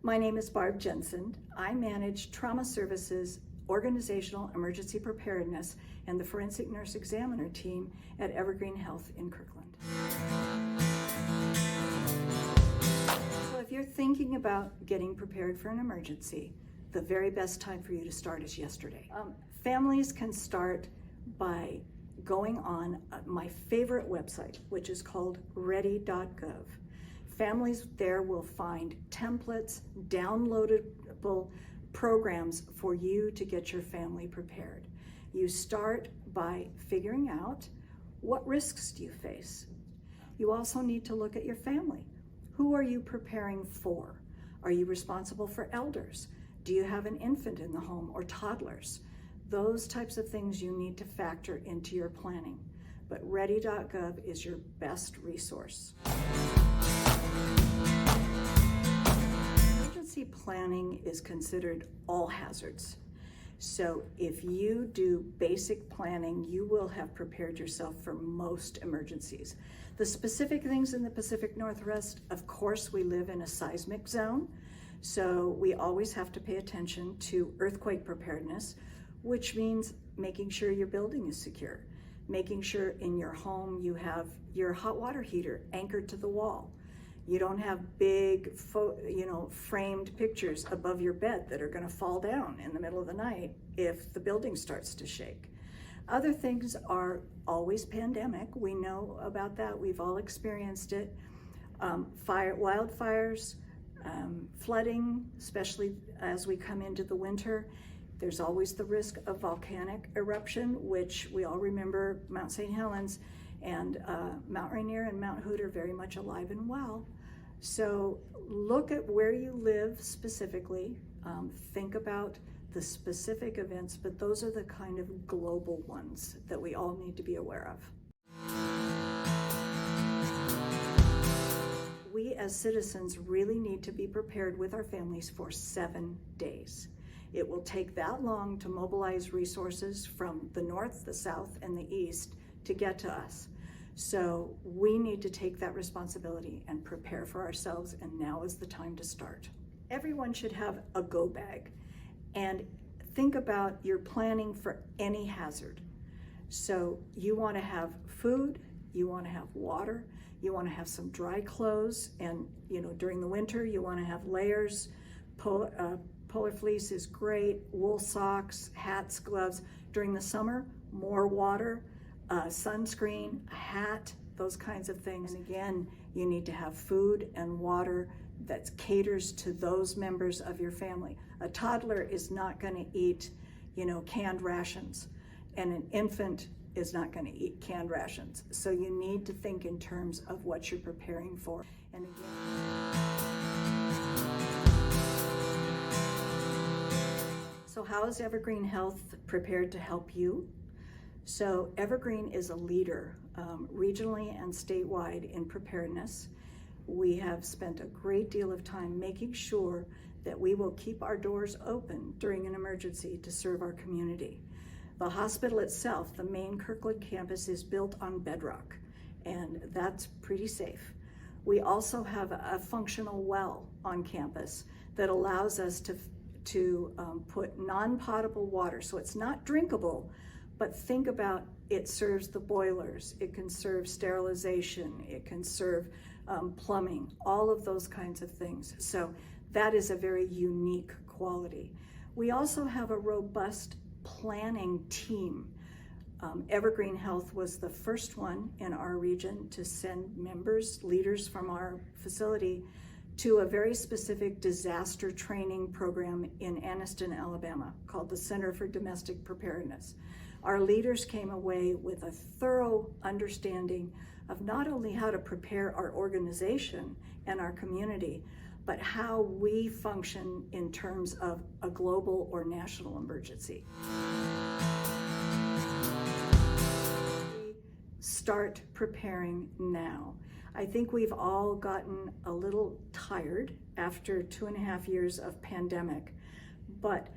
My name is Barb Jensen. I manage trauma services, organizational emergency preparedness, and the forensic nurse examiner team at EvergreenHealth in Kirkland. So if you're thinking about getting prepared for an emergency, the very best time for you to start is yesterday. Families can start by going on my favorite website, which is called ready.gov. Families there will find templates, downloadable programs for you to get your family prepared. You start by figuring out what risks do you face. You also need to look at your family. Who are you preparing for? Are you responsible for elders? Do you have an infant in the home or toddlers? Those types of things you need to factor into your planning. But ready.gov is your best resource. Emergency planning is considered all hazards. So if you do basic planning, you will have prepared yourself for most emergencies. The specific things in the Pacific Northwest, of course, we live in a seismic zone. So we always have to pay attention to earthquake preparedness, which means making sure your building is secure, making sure in your home you have your hot water heater anchored to the wall. You don't have big, framed pictures above your bed that are going to fall down in the middle of the night if the building starts to shake. Other things are always pandemic. We know about that. We've all experienced it. Wildfires, flooding, especially as we come into the winter. There's always the risk of volcanic eruption, which we all remember Mount St. Helens and Mount Rainier and Mount Hood are very much alive and well. So look at where you live specifically, think about the specific events, but those are the kind of global ones that we all need to be aware of. We as citizens really need to be prepared with our families for 7 days. It will take that long to mobilize resources from the north, the south, and the east to get to us. So we need to take that responsibility and prepare for ourselves, and now is the time to start. Everyone should have a go bag and think about your planning for any hazard. So you want to have food, you want to have water, you want to have some dry clothes, and during the winter you want to have layers. Polar fleece is great, wool socks, hats, gloves. During the summer, more water, sunscreen, a hat, those kinds of things. And again, you need to have food and water that caters to those members of your family. A toddler is not going to eat, canned rations, and an infant is not going to eat canned rations. So you need to think in terms of what you're preparing for. And again, so how is EvergreenHealth prepared to help you? So Evergreen is a leader regionally and statewide in preparedness. We have spent a great deal of time making sure that we will keep our doors open during an emergency to serve our community. The hospital itself, the main Kirkland campus, is built on bedrock, and that's pretty safe. We also have a functional well on campus that allows us to put non-potable water, so it's not drinkable, but think about it serves the boilers, it can serve sterilization, it can serve plumbing, all of those kinds of things. So that is a very unique quality. We also have a robust planning team. EvergreenHealth was the first one in our region to send leaders from our facility to a very specific disaster training program in Anniston, Alabama, called the Center for Domestic Preparedness. Our leaders came away with a thorough understanding of not only how to prepare our organization and our community, but how we function in terms of a global or national emergency. Start preparing now. I think we've all gotten a little tired after 2.5 years of pandemic, but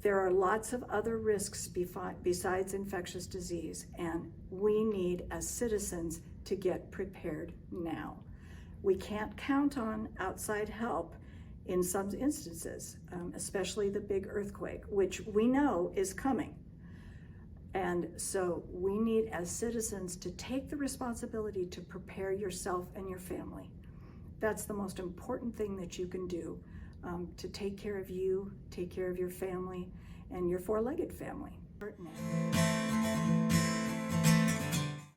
there are lots of other risks besides infectious disease, and we need, as citizens, to get prepared now. We can't count on outside help in some instances, especially the big earthquake, which we know is coming. And so we need, as citizens, to take the responsibility to prepare yourself and your family. That's the most important thing that you can do, to take care of you, take care of your family, and your four-legged family.